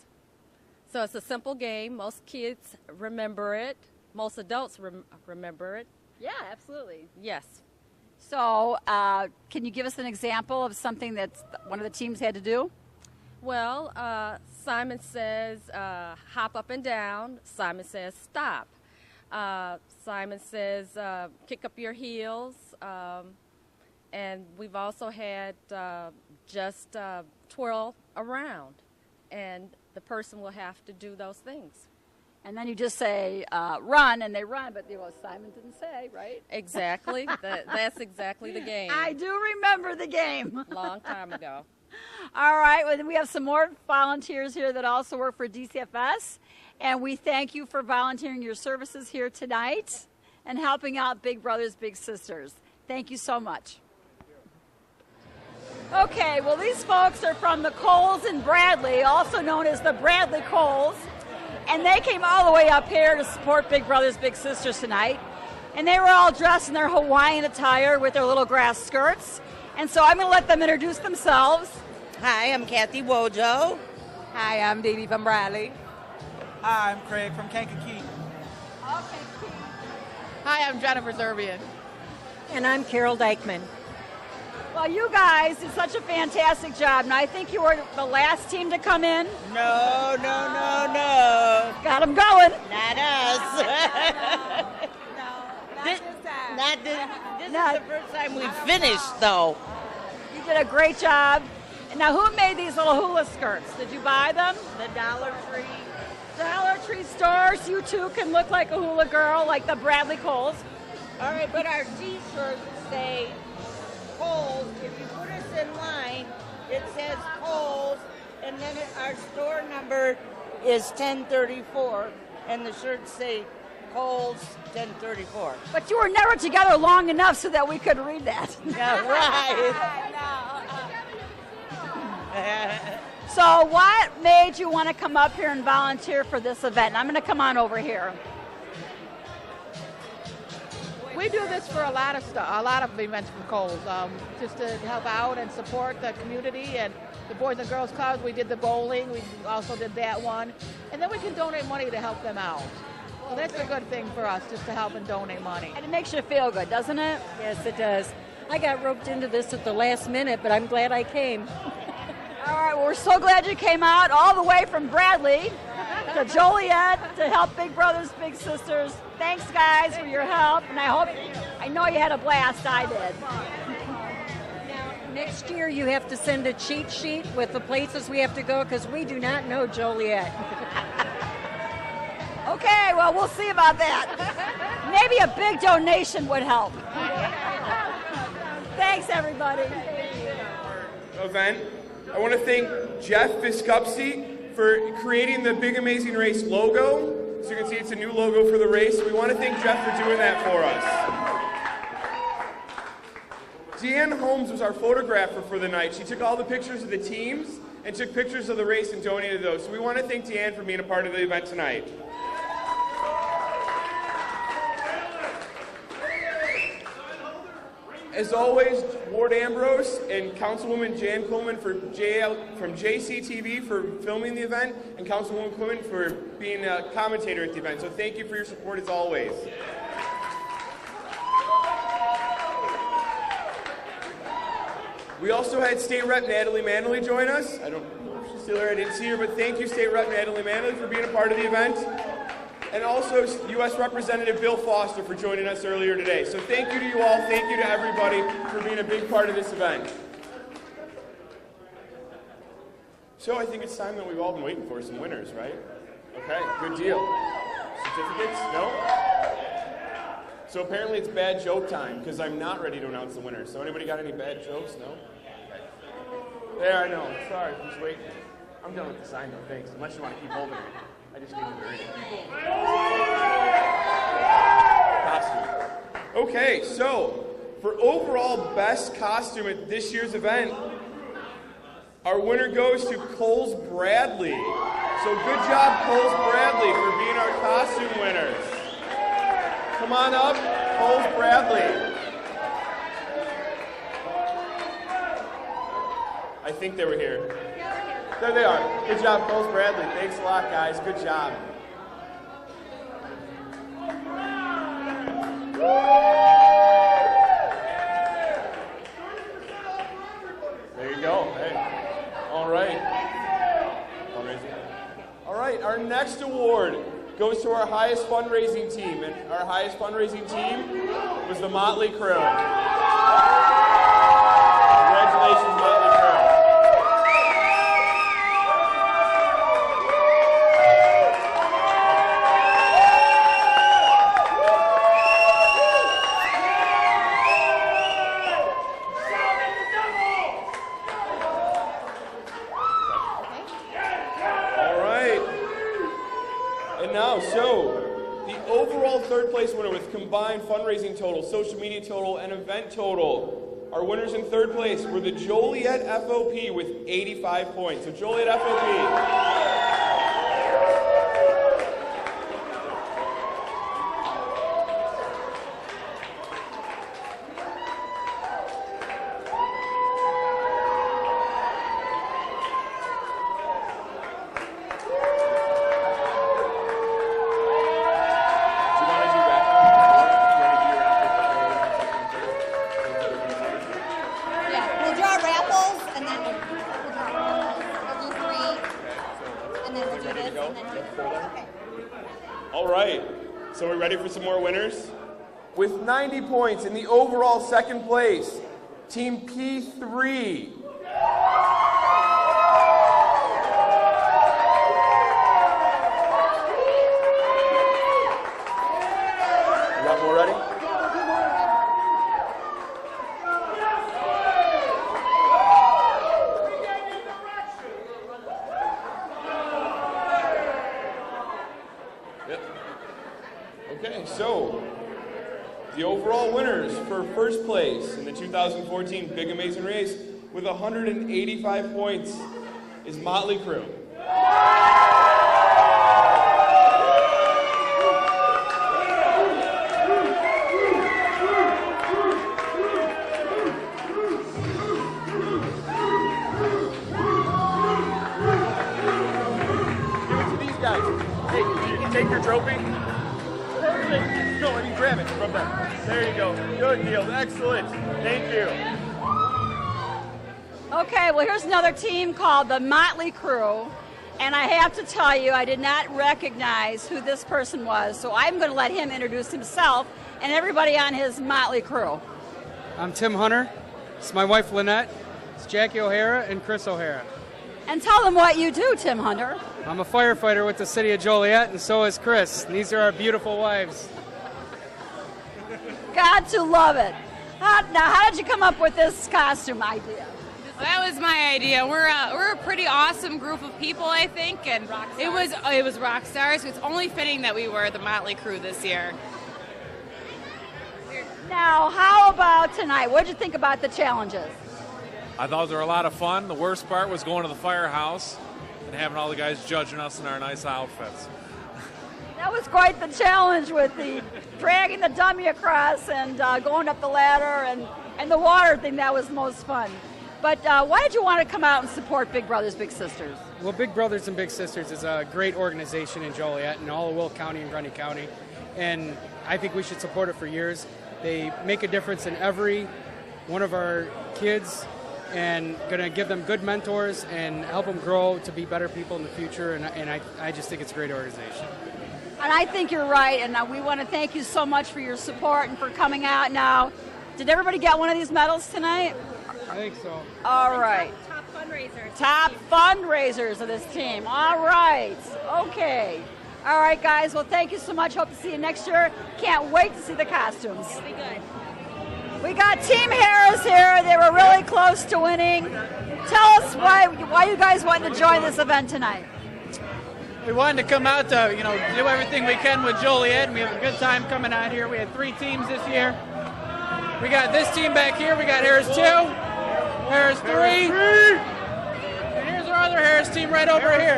[SPEAKER 23] So it's a simple game. Most kids remember it. Most adults remember it.
[SPEAKER 1] Yeah, absolutely.
[SPEAKER 23] Yes.
[SPEAKER 1] So can you give us an example of something that one of the teams had to do?
[SPEAKER 23] Well, Simon says hop up and down. Simon says stop. Simon says kick up your heels. And we've also had just twirl around, and the person will have to do those things.
[SPEAKER 1] And then you just say run, and they run, but Simon didn't say, right?
[SPEAKER 23] Exactly. That's exactly the game.
[SPEAKER 1] I do remember the game.
[SPEAKER 23] Long time ago.
[SPEAKER 1] All right, well, we have some more volunteers here that also work for DCFS, and we thank you for volunteering your services here tonight and helping out Big Brothers, Big Sisters. Thank you so much. Okay, well, these folks are from the Coles in Bradley, also known as the Bradley Coles, and they came all the way up here to support Big Brothers Big Sisters tonight. And they were all dressed in their Hawaiian attire with their little grass skirts. And so I'm going to let them introduce themselves.
[SPEAKER 24] Hi, I'm Kathy Wojo.
[SPEAKER 25] Hi, I'm Dee Dee from Bradley.
[SPEAKER 26] Hi, I'm Craig from Kankakee.
[SPEAKER 25] Hi, I'm Jennifer Zerbian.
[SPEAKER 27] And I'm Carol Dykeman.
[SPEAKER 1] Well, you guys did such a fantastic job. Now, I think you were the last team to come in.
[SPEAKER 24] No.
[SPEAKER 1] Got them going.
[SPEAKER 24] Not us.
[SPEAKER 25] Not this time.
[SPEAKER 24] This is the first time we've finished, though.
[SPEAKER 1] You did a great job. Now, who made these little hula skirts? Did you buy them?
[SPEAKER 24] The Dollar Tree.
[SPEAKER 1] Dollar Tree stores. You too can look like a hula girl, like the Bradley Coles.
[SPEAKER 24] All right, but our T-shirts say Kohl's. If you put us in line, it says Kohl's, and then our store number is 1034, and the shirts say Kohl's 1034.
[SPEAKER 1] But you were never together long enough so that we could read that.
[SPEAKER 24] Yeah, right.
[SPEAKER 1] So what made you want to come up here and volunteer for this event? I'm going to come on over here.
[SPEAKER 25] We do this for a lot of stuff, a lot of events for Kohl's, just to help out and support the community and the Boys and Girls Clubs. We did the bowling, we also did that one, and then we can donate money to help them out. So that's a good thing for us, just to help and donate money.
[SPEAKER 1] And it makes you feel good, doesn't it?
[SPEAKER 27] Yes, it does. I got roped into this at the last minute, but I'm glad I came.
[SPEAKER 1] All right, well, we're so glad you came out all the way from Bradley to Joliet to help Big Brothers, Big Sisters. Thanks, guys, for your help, and I know you had a blast. I did.
[SPEAKER 27] Now, next year you have to send a cheat sheet with the places we have to go because we do not know Joliet.
[SPEAKER 1] Okay, well, we'll see about that. Maybe a big donation would help. Thanks, everybody.
[SPEAKER 3] Event. I want to thank Jeff Viscupsi for creating the Big Amazing Race logo. So you can see it's a new logo for the race. We want to thank Jeff for doing that for us. Deanne Holmes was our photographer for the night. She took all the pictures of the teams and took pictures of the race and donated those. So we want to thank Deanne for being a part of the event tonight. As always, Ward Ambrose and Councilwoman Jan Quillman from JCTV for filming the event, and Councilwoman Quillman for being a commentator at the event. So thank you for your support as always. We also had State Rep Natalie Manley join us. I don't know if she's still there, I didn't see her, but thank you, State Rep Natalie Manley, for being a part of the event. And also U.S. Representative Bill Foster for joining us earlier today. So thank you to you all, thank you to everybody for being a big part of this event. So I think it's time that we've all been waiting for, some winners, right? Okay, good deal. Certificates? No? So apparently it's bad joke time, because I'm not ready to announce the winners. So anybody got any bad jokes? No? Okay. There, I know. Sorry, just waiting. I'm done with the sign, though, thanks. Unless you want to keep holding it. I just need to read it. Costume. Okay, so for overall best costume at this year's event, our winner goes to Coles Bradley. So good job, Coles Bradley, for being our costume winners. Come on up, Coles Bradley. I think they were here. There they are. Good job, Coles Bradley. Thanks a lot, guys. Good job. There you go. Hey. All right. All right, our next award goes to our highest fundraising team. And our highest fundraising team was the Motley Crew. Congratulations, Motley Crew. So, the overall third place winner with combined fundraising total, social media total, and event total, our winners in third place were the Joliet FOP with 85 points. So Joliet FOP. For some more winners. With 90 points in the overall second place, Team P3. You got more ready? Yep. Okay, so the overall winners for first place in the 2014 Big Amazing Race with 185 points is Motley Crue.
[SPEAKER 15] Take your trophy. No, I mean grab it from them. There you go. Good deal. Excellent. Thank you.
[SPEAKER 1] Okay, well, here's another team called the Motley Crue. And I have to tell you, I did not recognize who this person was. So I'm going to let him introduce himself and everybody on his Motley Crue.
[SPEAKER 4] I'm Tim Hunter. It's my wife, Lynette. It's Jackie O'Hara and Chris O'Hara.
[SPEAKER 1] And tell them what you do, Tim Hunter.
[SPEAKER 4] I'm a firefighter with the city of Joliet, and so is Chris. These are our beautiful wives.
[SPEAKER 1] Got to love it. Now, how did you come up with this costume idea?
[SPEAKER 6] That was my idea. We're a pretty awesome group of people, I think, and it was rock stars. It's only fitting that we were the Motley Crue this year.
[SPEAKER 1] Now, how about tonight? What did you think about the challenges?
[SPEAKER 7] I thought they were a lot of fun. The worst part was going to the firehouse and having all the guys judging us in our nice outfits.
[SPEAKER 1] That was quite the challenge with the dragging the dummy across and going up the ladder and the water thing. That was most fun. But why did you want to come out and support Big Brothers Big Sisters?
[SPEAKER 4] Well, Big Brothers and Big Sisters is a great organization in Joliet and all of Will County and Grundy County, and I think we should support it for years. They make a difference in every one of our kids and going to give them good mentors and help them grow to be better people in the future, and I just think it's a great organization.
[SPEAKER 1] And I think you're right, and we want to thank you so much for your support and for coming out. Now, did everybody get one of these medals tonight?
[SPEAKER 4] I think so.
[SPEAKER 1] All right.
[SPEAKER 22] Top fundraisers.
[SPEAKER 1] Top fundraisers of this team. All right. Okay. All right, guys. Well, thank you so much. Hope to see you next year. Can't wait to see the costumes.
[SPEAKER 22] It'll be good.
[SPEAKER 1] We got Team Harris here. They were really close to winning. Tell us why you guys wanted to join this event tonight.
[SPEAKER 9] We wanted to come out to, do everything we can with Joliet, and we have a good time coming out here. We had 3 teams this year. We got this team back here. We got Harris 2, Harris 3, and here's our other Harris team right over here.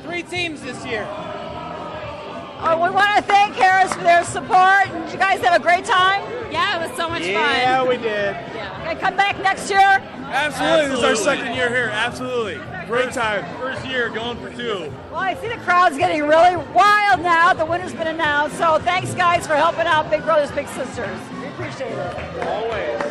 [SPEAKER 9] 3 teams this year.
[SPEAKER 1] Oh, we want to thank Harris for their support. Did you guys have a great time?
[SPEAKER 6] Yeah, it was so much fun.
[SPEAKER 9] Yeah, we did.
[SPEAKER 6] Yeah.
[SPEAKER 1] Okay, come back next year?
[SPEAKER 9] Absolutely. This is our second year here.
[SPEAKER 15] Absolutely. Great time. First year going for 2.
[SPEAKER 1] Well, I see the crowd's getting really wild now. The winner's been announced. So thanks, guys, for helping out Big Brothers Big Sisters. We appreciate it.
[SPEAKER 15] Always.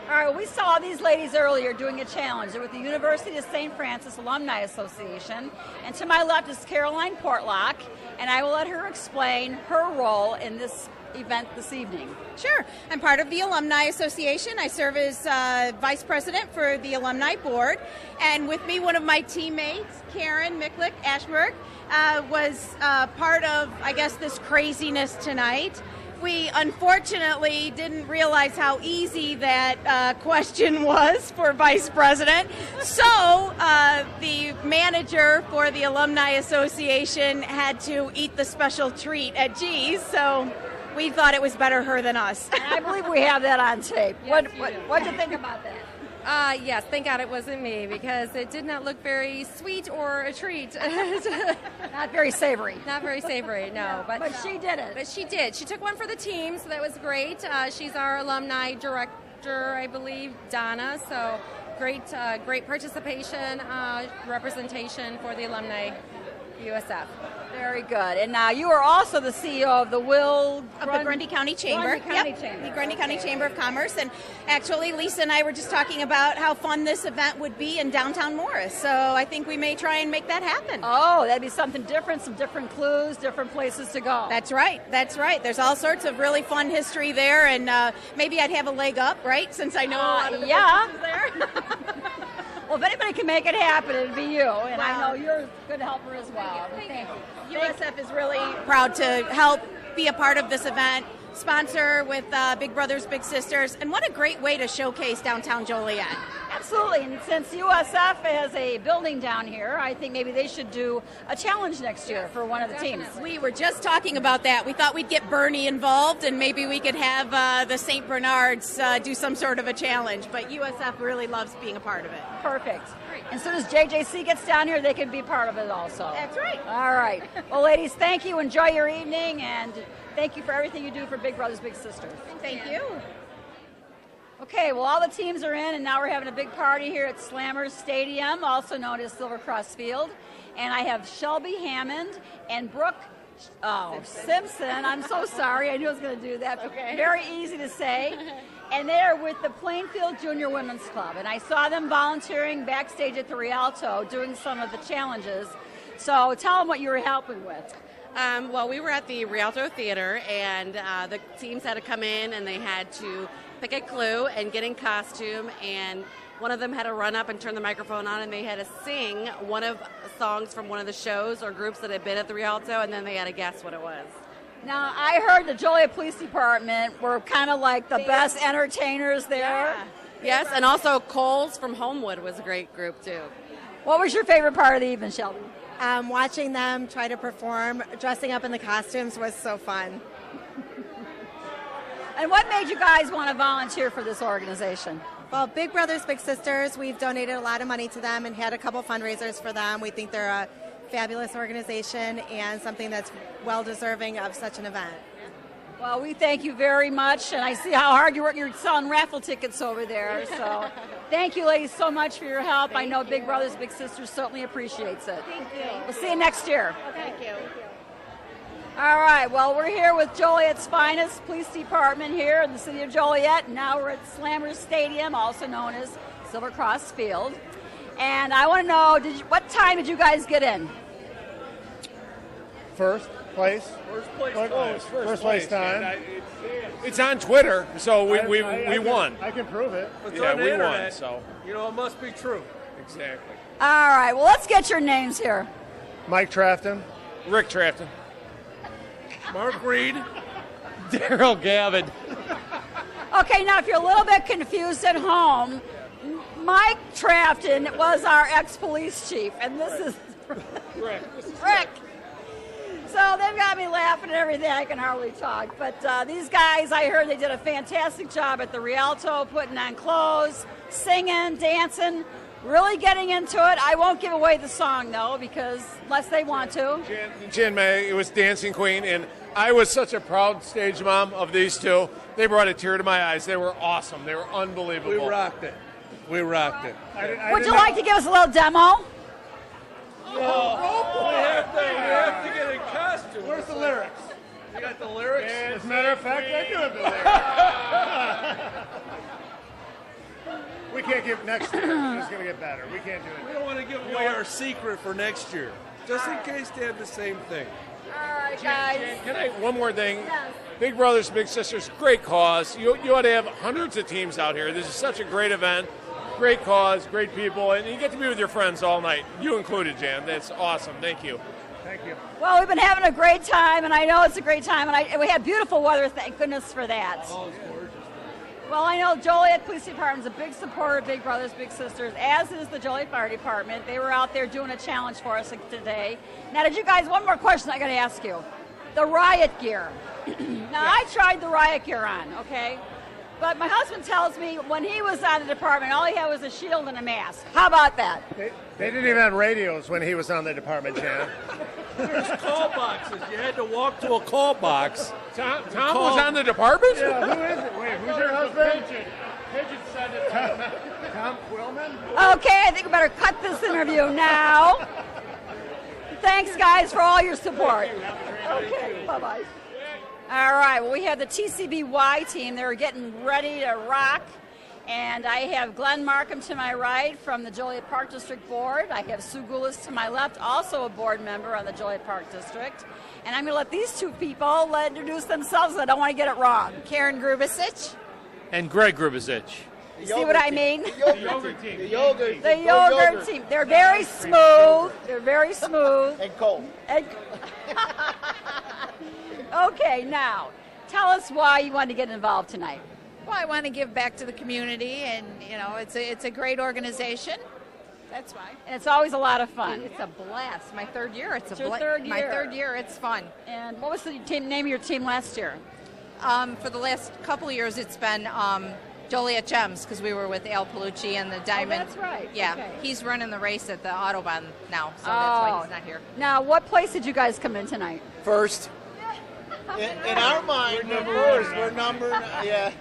[SPEAKER 1] All right, we saw these ladies earlier doing a challenge. They're with the University of St. Francis Alumni Association. And to my left is Caroline Portlock, and I will let her explain her role in this event this evening.
[SPEAKER 11] Sure. I'm part of the Alumni Association. I serve as Vice President for the Alumni Board. And with me, one of my teammates, Karen Miklick Ashberg, was part of, I guess, this craziness tonight. We unfortunately didn't realize how easy that question was for Vice President. So the manager for the Alumni Association had to eat the special treat at G's. So we thought it was better her than us.
[SPEAKER 1] And I believe we have that on tape.
[SPEAKER 23] Yes,
[SPEAKER 1] What do you think about that?
[SPEAKER 23] Yes, thank God it wasn't me because it did not look very sweet or a treat.
[SPEAKER 1] Not very savory.
[SPEAKER 23] Not very savory, no.
[SPEAKER 1] But she did it.
[SPEAKER 23] But she did. She took one for the team, so that was great. She's our alumni director, I believe, Donna. So great participation, representation for the alumni USF.
[SPEAKER 1] Very good. And now you are also the CEO of the
[SPEAKER 11] the Grundy County Chamber.
[SPEAKER 1] Grundy County
[SPEAKER 11] Yep,
[SPEAKER 1] Chamber.
[SPEAKER 11] the Grundy County Chamber of Commerce. And actually, Lisa and I were just talking about how fun this event would be in downtown Morris. So I think we may try and make that happen.
[SPEAKER 1] Oh, that'd be something different, some different clues, different places to go.
[SPEAKER 11] That's right. That's right. There's all sorts of really fun history there, and maybe I'd have a leg up, right? Since I know a lot of the businesses there.
[SPEAKER 1] Well, if anybody can make it happen, it'd be you. And I
[SPEAKER 11] Wow.
[SPEAKER 1] know you're a good helper as well. Thank you.
[SPEAKER 11] USF is really proud to help be a part of this event, sponsor with Big Brothers Big Sisters, and what a great way to showcase downtown Joliet.
[SPEAKER 1] Absolutely. And since USF has a building down here, I think maybe they should do a challenge next year for one of the teams.
[SPEAKER 11] We were just talking about that. We thought we'd get Bernie involved, and maybe we could have the St. Bernards do some sort of a challenge. But USF really loves being a part of it.
[SPEAKER 1] Perfect. And as soon as JJC gets down here, they can be part of it also.
[SPEAKER 11] That's right.
[SPEAKER 1] All right. Well, ladies, thank you. Enjoy your evening, and thank you for everything you do for Big Brothers Big Sisters.
[SPEAKER 11] Thank you.
[SPEAKER 1] Okay, well, all the teams are in, and now we're having a big party here at Slammers Stadium, also known as Silver Cross Field. And I have Shelby Hammond and Brooke Simpson. I'm so sorry. I knew I was going to do that.
[SPEAKER 11] Okay.
[SPEAKER 1] Very easy to say. And they're with the Plainfield Junior Women's Club. And I saw them volunteering backstage at the Rialto doing some of the challenges. So tell them what you were helping with.
[SPEAKER 8] Well, we were at the Rialto Theater, and the teams had to come in, and they had to pick a clue and get in costume, and one of them had to run up and turn the microphone on, and they had to sing one of songs from one of the shows or groups that had been at the Rialto, and then they had to guess what it was.
[SPEAKER 1] Now, I heard the Joliet Police Department were kind of like the best entertainers there.
[SPEAKER 8] Yeah. Yes, and also Coles from Homewood was a great group, too.
[SPEAKER 1] What was your favorite part of the evening, Shelby?
[SPEAKER 12] Watching them try to perform, dressing up in the costumes was so fun.
[SPEAKER 1] And what made you guys want to volunteer for this organization?
[SPEAKER 12] Well, Big Brothers Big Sisters, we've donated a lot of money to them and had a couple fundraisers for them. We think they're a fabulous organization and something that's well deserving of such an event.
[SPEAKER 1] Well, we thank you very much, and I see how hard you work. You're selling raffle tickets over there. So thank you, ladies, so much for your help. I know Big Brothers Big Sisters certainly appreciates it.
[SPEAKER 11] Thank you.
[SPEAKER 1] We'll see you next year.
[SPEAKER 11] Thank you.
[SPEAKER 1] All right, well, we're here with Joliet's finest police department here in the city of Joliet. And now we're at Slammers Stadium, also known as Silver Cross Field. And I want to know, what time did you guys get in?
[SPEAKER 13] First place. First place time.
[SPEAKER 3] And it's on Twitter, so we won.
[SPEAKER 13] I can prove it.
[SPEAKER 3] It's on the we
[SPEAKER 13] internet.
[SPEAKER 3] won. So
[SPEAKER 13] You know, it must be true.
[SPEAKER 3] exactly.
[SPEAKER 1] All right, well, let's get your names here.
[SPEAKER 13] Mike Trafton.
[SPEAKER 3] Rick Trafton.
[SPEAKER 13] Mark Reed.
[SPEAKER 14] Daryl Gavin.
[SPEAKER 1] Okay, now if you're a little bit confused at home, Mike Trafton was our ex-police chief, and this is
[SPEAKER 3] Rick.
[SPEAKER 1] Rick. So they've got me laughing and everything. I can hardly talk. But these guys, I heard they did a fantastic job at the Rialto, putting on clothes, singing, dancing, really getting into it. I won't give away the song, though, because unless they want to.
[SPEAKER 3] Jan May, it was Dancing Queen, and I was such a proud stage mom of these two. They brought a tear to my eyes. They were awesome. They were unbelievable.
[SPEAKER 13] We rocked it. We rocked it.
[SPEAKER 1] Would you like to give us a little demo?
[SPEAKER 13] We have to get in costume. Where's the lyrics? You got the lyrics? As a matter of fact, I do have the lyrics. We can't give next year. It's going to get better. We can't do it.
[SPEAKER 16] We don't want to give away our secret for next year, just in case they have the same thing.
[SPEAKER 1] All right, guys.
[SPEAKER 3] Can I, one more thing? Yes. Big Brothers Big Sisters, great cause. You ought to have hundreds of teams out here. This is such a great event. Great cause, great people, and you get to be with your friends all night. You included, Jan. That's awesome. Thank you.
[SPEAKER 13] Thank you.
[SPEAKER 1] Well, we've been having a great time, and I know it's a great time, and we had beautiful weather, thank goodness for that.
[SPEAKER 13] Oh, it's gorgeous.
[SPEAKER 1] Well, I know Joliet Police Department is a big supporter of Big Brothers Big Sisters, as is the Joliet Fire Department. They were out there doing a challenge for us today. Now, did you guys, one more question I got to ask you. The riot gear. Now, I tried the riot gear on, okay? But my husband tells me when he was on the department, all he had was a shield and a mask. How about that?
[SPEAKER 13] They didn't even have radios when he was on the department, Jan.
[SPEAKER 16] There's call boxes. You had to walk to a call box.
[SPEAKER 3] Tom was on the department?
[SPEAKER 13] Yeah, who is it? Wait, who's your husband? Pigeon said it. Tom Quillman?
[SPEAKER 1] Okay, I think we better cut this interview now. Thanks, guys, for all your support. Okay, bye-bye. All right, well, we have the TCBY team. They're getting ready to rock. And I have Glenn Markham to my right from the Joliet Park District Board. I have Sue Goulis to my left, also a board member on the Joliet Park District. And I'm going to let these two people introduce themselves. I don't want to get it wrong. Karen Grubisic.
[SPEAKER 14] And Greg Grubisic.
[SPEAKER 1] You see what I mean?
[SPEAKER 13] The yogurt team. The yogurt.
[SPEAKER 1] The yogurt team. They're very smooth. They're very smooth.
[SPEAKER 13] And cold.
[SPEAKER 1] Okay, now, tell us why you wanted to get involved tonight.
[SPEAKER 5] Well, I want to give back to the community, and it's a great organization. That's why.
[SPEAKER 1] And it's always a lot of fun.
[SPEAKER 5] It's a blast. My third year.
[SPEAKER 1] It's your third year.
[SPEAKER 5] My third year. It's fun.
[SPEAKER 1] And what was the name of your team last year?
[SPEAKER 5] For the last couple of years, it's been Joliet Gems, because we were with Al Palucci and the Diamond.
[SPEAKER 1] Oh, that's right.
[SPEAKER 5] Yeah,
[SPEAKER 1] Okay.
[SPEAKER 5] He's running the race at the Autobahn now, so that's why he's not here.
[SPEAKER 1] Now, what place did you guys come in tonight?
[SPEAKER 13] First. In our mind, we're first. We're number, yeah.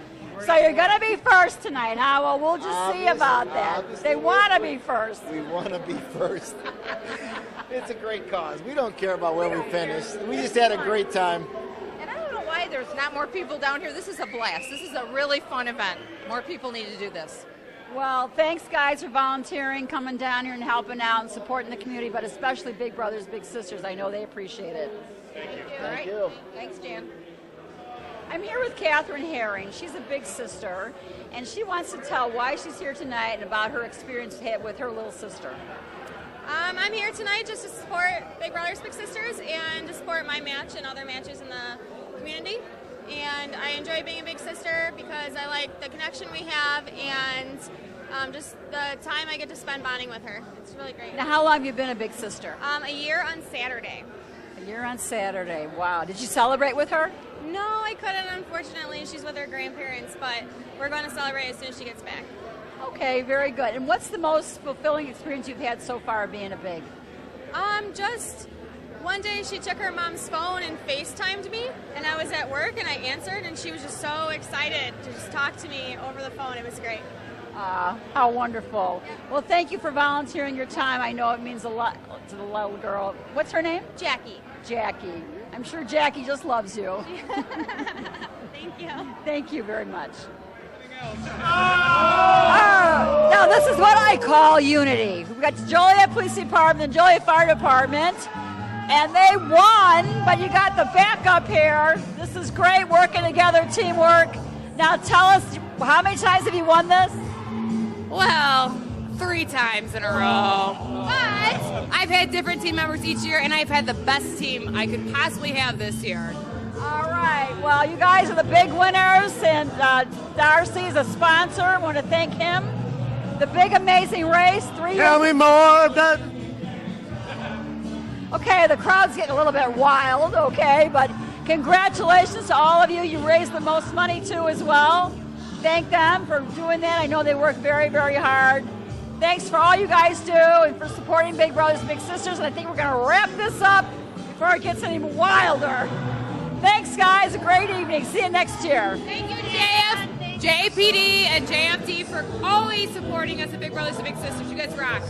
[SPEAKER 1] So you're going to be first tonight, huh? Well, we'll just see about that. They want to be first.
[SPEAKER 13] We want to be first. It's a great cause. We don't care about where we finish. We just had a great time.
[SPEAKER 5] And I don't know why there's not more people down here. This is a blast. This is a really fun event. More people need to do this.
[SPEAKER 1] Well, thanks, guys, for volunteering, coming down here and helping out and supporting the community, but especially Big Brothers, Big Sisters. I know they appreciate it.
[SPEAKER 5] Thank you.
[SPEAKER 13] Thank you.
[SPEAKER 5] Thanks, Jan.
[SPEAKER 1] I'm here with Catherine Herring. She's a big sister, and she wants to tell why she's here tonight and about her experience with her little sister.
[SPEAKER 10] I'm here tonight just to support Big Brothers Big Sisters and to support my match and other matches in the community. And I enjoy being a big sister because I like the connection we have and just the time I get to spend bonding with her. It's really great.
[SPEAKER 1] Now, how long have you been a big sister?
[SPEAKER 10] A year on Saturday.
[SPEAKER 1] A year on Saturday. Wow. Did you celebrate with her?
[SPEAKER 10] No, I couldn't, unfortunately. She's with her grandparents, but we're going to celebrate as soon as she gets back.
[SPEAKER 1] Okay, very good. And what's the most fulfilling experience you've had so far being a big?
[SPEAKER 10] Just one day she took her mom's phone and FaceTimed me, and I was at work and I answered, and she was just so excited to just talk to me over the phone. It was great.
[SPEAKER 1] How wonderful. Well, thank you for volunteering your time. I know it means a lot to the little girl. What's her name?
[SPEAKER 10] Jackie.
[SPEAKER 1] Jackie. I'm sure Jackie just loves you.
[SPEAKER 10] Thank you.
[SPEAKER 1] Thank you very much. Now, this is what I call unity. We've got the Joliet Police Department, the Joliet Fire Department, and they won, but you got the backup here. This is great working together, teamwork. Now, tell us, how many times have you won this?
[SPEAKER 6] Well, 3 times in a row. But I've had different team members each year, and I've had the best team I could possibly have this year.
[SPEAKER 1] All right. Well, you guys are the big winners, and Darcy is a sponsor. I want to thank him. The big, amazing race. 3 years.
[SPEAKER 13] Tell me more of that.
[SPEAKER 1] Okay, the crowd's getting a little bit wild, okay, but congratulations to all of you. You raised the most money, too, as well. Thank them for doing that. I know they work very, very hard. Thanks for all you guys do and for supporting Big Brothers Big Sisters. And I think we're going to wrap this up before it gets any wilder. Thanks, guys. A great evening. See you next year.
[SPEAKER 6] Thank you, JPD and JFD, for always supporting us at Big Brothers and Big Sisters. You guys rock.